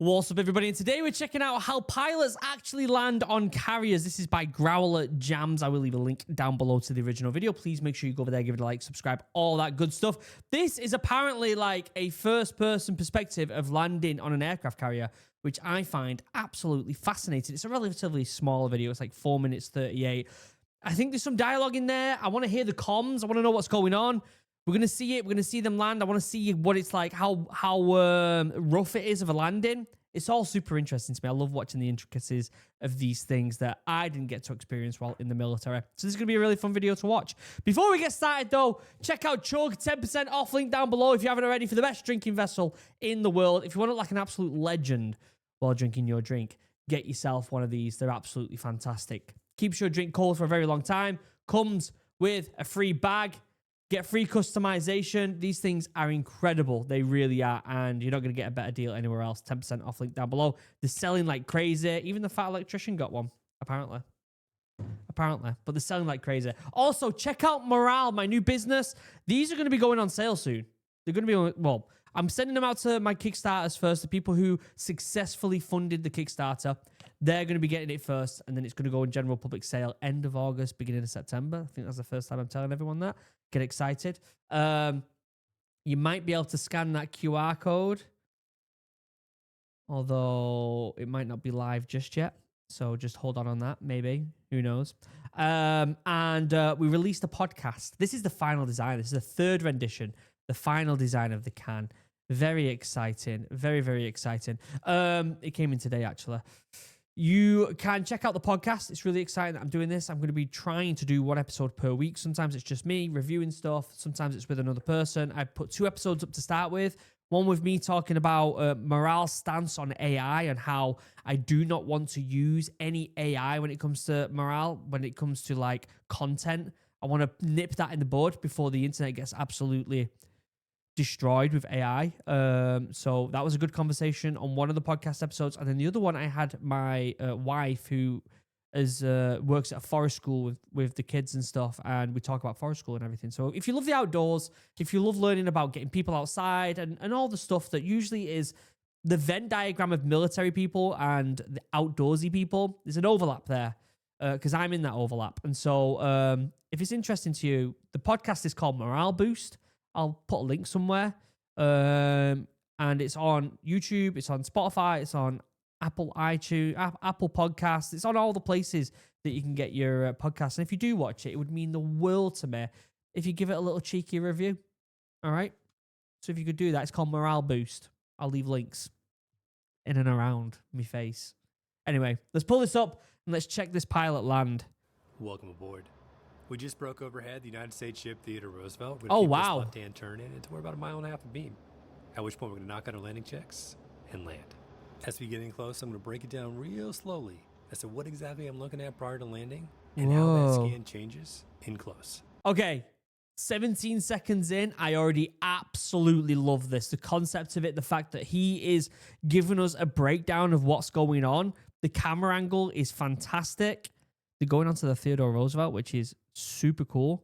What's up, everybody? And today we're checking out how pilots actually land on carriers. This is by Growler Jams. I will leave a link down below to the original video. Please make sure you go over there, give it a like, subscribe, all that good stuff. This is apparently like a first-person perspective of landing on an aircraft carrier, which I find absolutely fascinating. It's a relatively small video. It's like 4 minutes 38. I think there's some dialogue in there. I want to hear the comms. I want to know what's going on. We're going to see it. We're going to see them land. I want to see what it's like, how rough it is of a landing. It's all super interesting to me. I love watching the intricacies of these things that I didn't get to experience while in the military. So this is going to be a really fun video to watch. Before we get started, though, check out Chug, 10% off, link down below if you haven't already, for the best drinking vessel in the world. If you want to look like an absolute legend while drinking your drink, get yourself one of these. They're absolutely fantastic. Keeps your drink cold for a very long time. Comes with a free bag. Get free customization. These things are incredible. They really are. And you're not going to get a better deal anywhere else. 10% off, link down below. They're selling like crazy. Even the Fat Electrician got one, apparently. But they're selling like crazy. Also, check out Morale, my new business. These are going to be going on sale soon. They're going to be, well, I'm sending them out to my Kickstarters first. The people who successfully funded the Kickstarter, they're going to be getting it first. And then it's going to go in general public sale end of August, beginning of September. I think that's the first time I'm telling everyone that. Get excited. You might be able to scan that QR code, although it might not be live just yet. So just hold on that. Maybe. Who knows? And we released a podcast. This is the final design. This is the third rendition, the final design of the can. Very exciting. Very, very exciting. It came in today, actually. You can check out the podcast. It's really exciting that I'm doing this. I'm going to be trying to do one episode per week. Sometimes it's just me reviewing stuff. Sometimes it's with another person. I put 2 episodes up to start with. One with me talking about Morale's stance on AI and how I do not want to use any AI when it comes to Morale, when it comes to like content. I want to nip that in the bud before the internet gets absolutely destroyed with AI. So that was a good conversation on one of the podcast episodes. And then the other one, I had my wife who is works at a forest school with the kids and stuff. And we talk about forest school and everything. So if you love the outdoors, if you love learning about getting people outside and all the stuff that usually is the Venn diagram of military people and the outdoorsy people, there's an overlap there because I'm in that overlap. And so if it's interesting to you, the podcast is called Morale Boost. I'll put a link somewhere. And it's on YouTube, it's on Spotify, it's on Apple iTunes, Apple Podcasts. It's on all the places that you can get your podcasts. And if you do watch it, it would mean the world to me if you give it a little cheeky review. All right? So if you could do that, it's called Morale Boost. I'll leave links in and around my face. Anyway, let's pull this up and let's check this pilot land. Welcome aboard. We just broke overhead the United States ship Theodore Roosevelt. Oh, wow. This left-hand turn in until we're about 1.5 miles of beam, at which point we're going to knock out our landing checks and land. As we get in close, I'm going to break it down real slowly as to what exactly I'm looking at prior to landing and how that scan changes in close. Okay, 17 seconds in, I already absolutely love this. The concept of it, the fact that he is giving us a breakdown of what's going on. The camera angle is fantastic. They're going on to the Theodore Roosevelt, which is super cool.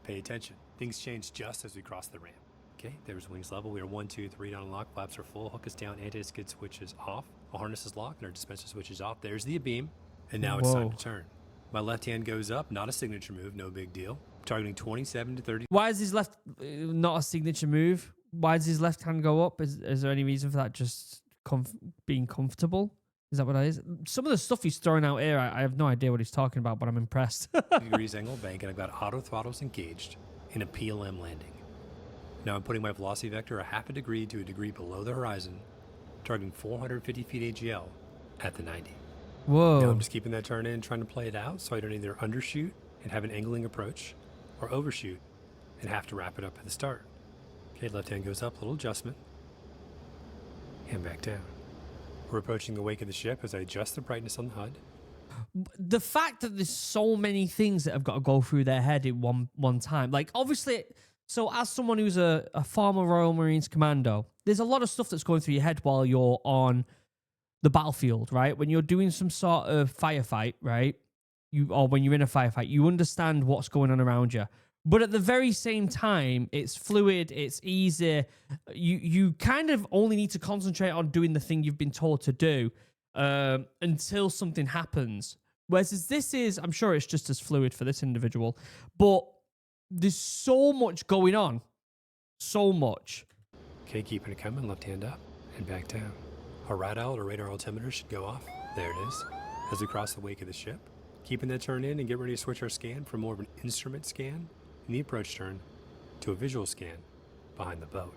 Pay attention. Things change just as we cross the ramp. Okay, there's wings level. We are 1, 2, 3 down lock. Flaps are full. Hook is down. Anti-skid switch is off. Our harness is locked and our dispenser switch is off. There's the beam. And now it's time to turn. My left hand goes up. Not a signature move. No big deal. Targeting 27 to 30. Why is his left not a signature move? Why does his left hand go up? Is there any reason for that? Just being comfortable? Is that what it is? Some of the stuff he's throwing out here, I have no idea what he's talking about, but I'm impressed. Degrees angle bank, and I've got auto throttles engaged in a PLM landing. Now I'm putting my velocity vector a 0.5 degree to a degree below the horizon, targeting 450 feet AGL at the 90. Whoa. Now I'm just keeping that turn in, trying to play it out so I don't either undershoot and have an angling approach or overshoot and have to wrap it up at the start. Okay, left hand goes up, little adjustment, and back down. We're approaching the wake of the ship as I adjust the brightness on the HUD. The fact that there's so many things that have got to go through their head in one time. Like, obviously, so as someone who's a former Royal Marines commando, there's a lot of stuff that's going through your head while you're on the battlefield, right? When you're doing some sort of firefight, right? Or when you're in a firefight, you understand what's going on around you. But at the very same time, it's fluid, it's easy. You kind of only need to concentrate on doing the thing you've been told to do until something happens. Whereas this is, I'm sure it's just as fluid for this individual, but there's so much going on. So much. Okay, keeping it coming, left hand up and back down. Our radar or radar altimeter should go off. There it is. As we cross the wake of the ship, keeping that turn in and get ready to switch our scan from more of an instrument scan in the approach turn to a visual scan behind the boat.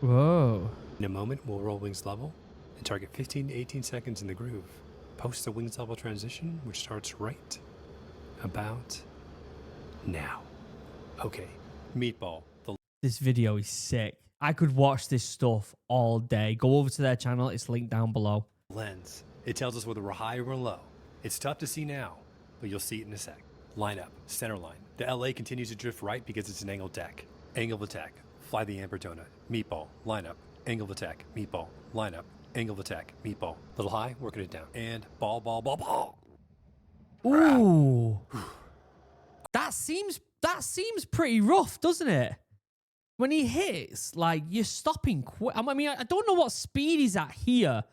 Whoa. In a moment, we'll roll wings level and target 15 to 18 seconds in the groove. Post the wings level transition, which starts right about now. Okay, Meatball. This video is sick. I could watch this stuff all day. Go over to their channel. It's linked down below. Lens. It tells us whether we're high or we're low. It's tough to see now, but you'll see it in a sec. Line up, center line. The LA continues to drift right because it's an angled deck. Angle of attack. Fly the Ampertona. Meatball. Line up. Angle of attack. Meatball. Line up. Angle of attack. Meatball. Little high, working it down. And ball, ball, ball, ball. Ooh. That seems pretty rough, doesn't it? When he hits, like, you're stopping quick. I mean, I don't know what speed he's at here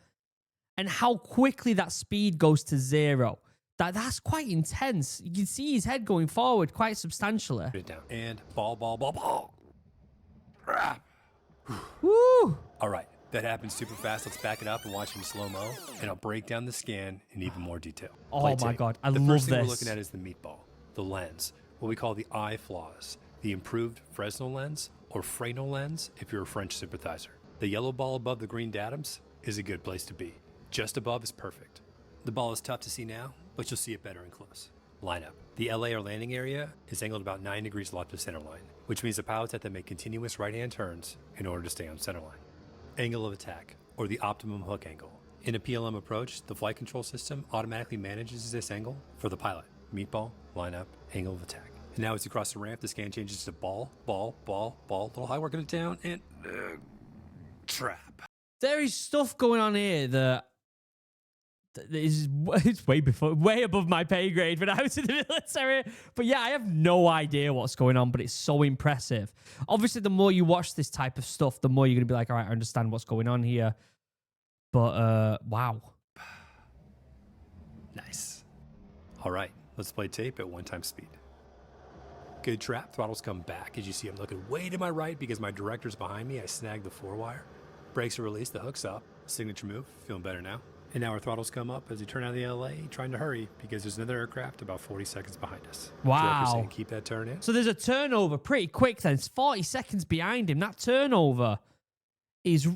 and how quickly that speed goes to zero. That's quite intense. You can see his head going forward quite substantially. Put it down. And ball, ball, ball, ball. Woo! All right, that happened super fast. Let's back it up and watch it in slow-mo, and I'll break down the scan in even more detail. Oh Play my tape. God, I the love first thing this. we're looking at is the meatball, the lens, what we call the eye flaws, the improved Fresnel lens, or Fresnel lens if you're a French sympathizer. The yellow ball above the green datums is a good place to be. Just above is perfect. The ball is tough to see now, but you'll see it better in close. Line up. The LA or landing area is angled about 9 degrees left of center line, which means the pilots have to make continuous right-hand turns in order to stay on center line. Angle of attack, or the optimum hook angle. In a PLM approach, the flight control system automatically manages this angle for the pilot. Meatball, line up, angle of attack. And now as you cross the ramp, the scan changes to ball, ball, ball, ball, little high, working it down, and trap. There is stuff going on here that is it's way above my pay grade when I was in the military. But yeah, I have no idea what's going on, but it's so impressive. Obviously, the more you watch this type of stuff, the more you're going to be like, all right, I understand what's going on here. But wow. Nice. All right, let's play tape at 1x speed. Good trap. Throttles come back. As you see, I'm looking way to my right because my director's behind me. I snagged the 4-wire. Brakes are released. The hook's up. Signature move. Feeling better now. And now our throttles come up as we turn out of the LA, trying to hurry because there's another aircraft about 40 seconds behind us. Wow. Director's saying keep that turn in. So there's a turnover pretty quick then. It's 40 seconds behind him. That turnover is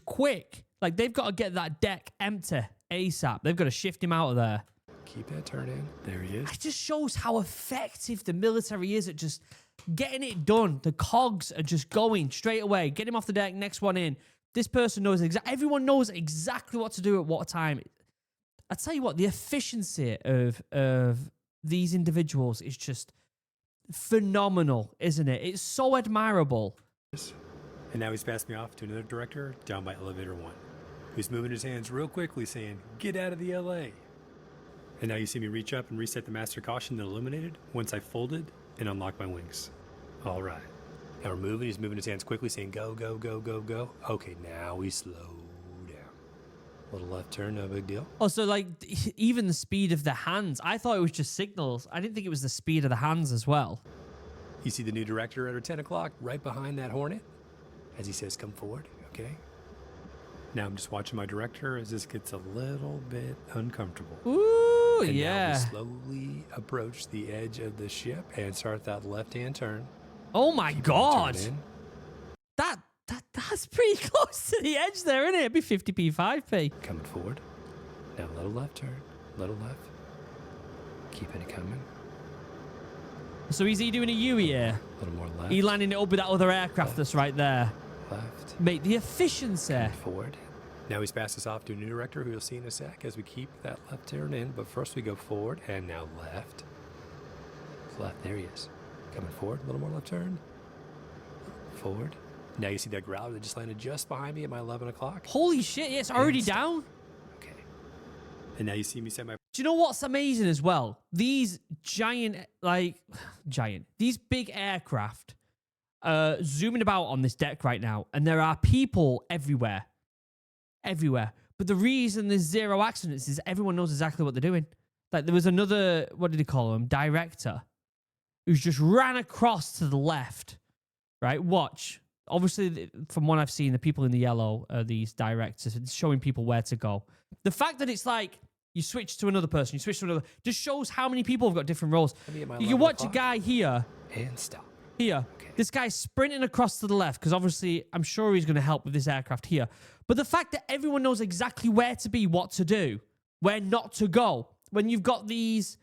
quick. Like, they've got to get that deck empty ASAP. They've got to shift him out of there. Keep that turn in. There he is. It just shows how effective the military is at just getting it done. The cogs are just going straight away. Get him off the deck, next one in. This person knows everyone knows exactly what to do at what time. I tell you what, the efficiency of these individuals is just phenomenal, isn't it? It's so admirable. And now he's passed me off to another director down by elevator 1, who's moving his hands real quickly saying, get out of the LA. And now you see me reach up and reset the master caution that illuminated once I folded and unlocked my wings. All right. Now we're moving. He's moving his hands quickly saying, go, go, go, go, go. Okay, now we slow down. Little left turn, no big deal. Oh, so like even the speed of the hands. I thought it was just signals. I didn't think it was the speed of the hands as well. You see the new director at our 10 o'clock right behind that Hornet as he says, come forward, okay? Now I'm just watching my director as this gets a little bit uncomfortable. Ooh, and yeah. Now we slowly approach the edge of the ship and start that left-hand turn. Oh my Keep God. that turn in. That's pretty close to the edge there, isn't it? It'd be 50p, 5p. Coming forward. Now little left turn, little left. Keeping it coming. So is he doing a U here? A little more left. He landing it up with that other aircraft that's right there. Left. Mate, the efficiency. Coming forward. Now he's passed us off to a new director who you'll see in a sec as we keep that left turn in. But first we go forward and now left. Left, there he is. Coming forward, a little more left turn. Forward. Now you see that growler that just landed just behind me at my 11 o'clock. Holy shit, yeah, it's already down. Okay. And now you see me set my Do you know what's amazing as well? These these big aircraft zooming about on this deck right now, and there are people everywhere. Everywhere. But the reason there's zero accidents is everyone knows exactly what they're doing. Like, there was another, what did he call him? Director, who's just ran across to the left, right? Watch. Obviously, from what I've seen, the people in the yellow are these directors. It's showing people where to go. The fact that it's like, you switch to another person, you switch to another, just shows how many people have got different roles. You can watch a guy here. and stop. Here. Okay. This guy's sprinting across to the left because obviously I'm sure he's going to help with this aircraft here. But the fact that everyone knows exactly where to be, what to do, where not to go, when you've got these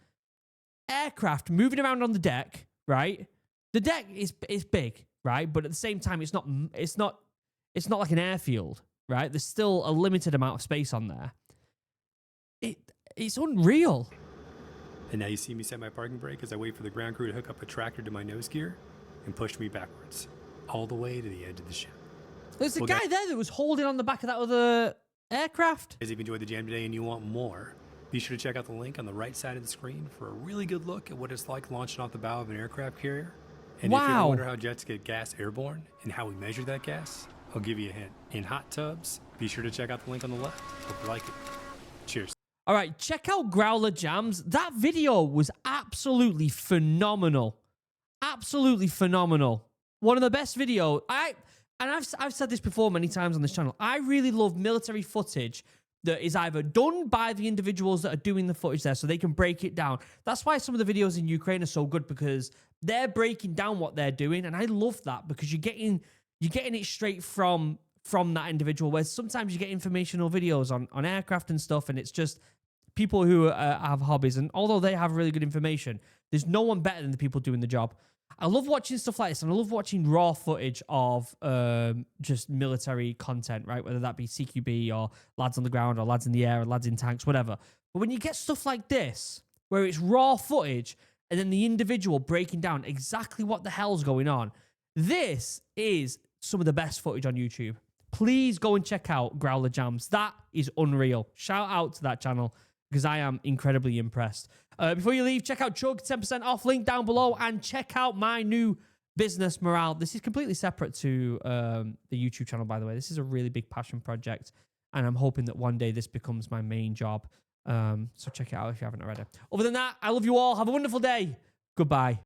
aircraft moving around on the deck, right? The deck is big, right? But at the same time, it's not like an airfield, right? There's still a limited amount of space on there. It's unreal. And now you see me set my parking brake as I wait for the ground crew to hook up a tractor to my nose gear and push me backwards, all the way to the edge of the ship. There's a guy there that was holding on the back of that other aircraft. Guys, if you enjoyed the jam today and you want more, be sure to check out the link on the right side of the screen for a really good look at what it's like launching off the bow of an aircraft carrier. And if you ever wonder how jets get gas airborne and how we measure that gas, I'll give you a hint. In hot tubs, be sure to check out the link on the left. Hope you like it. Cheers. All right, check out Growler Jams. That video was absolutely phenomenal. Absolutely phenomenal. One of the best videos. I've said this before many times on this channel. I really love military footage that is either done by the individuals that are doing the footage there so they can break it down. That's why some of the videos in Ukraine are so good, because they're breaking down what they're doing, and I love that because you're getting it straight from that individual, where sometimes you get informational videos on aircraft and stuff, and it's just people who have hobbies, and although they have really good information, there's no one better than the people doing the job. I love watching stuff like this, and I love watching raw footage of just military content, right? Whether that be CQB or lads on the ground or lads in the air or lads in tanks, whatever. But when you get stuff like this, where it's raw footage and then the individual breaking down exactly what the hell's going on, this is some of the best footage on YouTube. Please go and check out Growler Jams. That is unreal. Shout out to that channel, because I am incredibly impressed. Before you leave, check out Chug, 10% off, link down below, and check out my new business, Morale. This is completely separate to the YouTube channel, by the way. This is a really big passion project, and I'm hoping that one day this becomes my main job. So check it out if you haven't already. Other than that, I love you all. Have a wonderful day. Goodbye.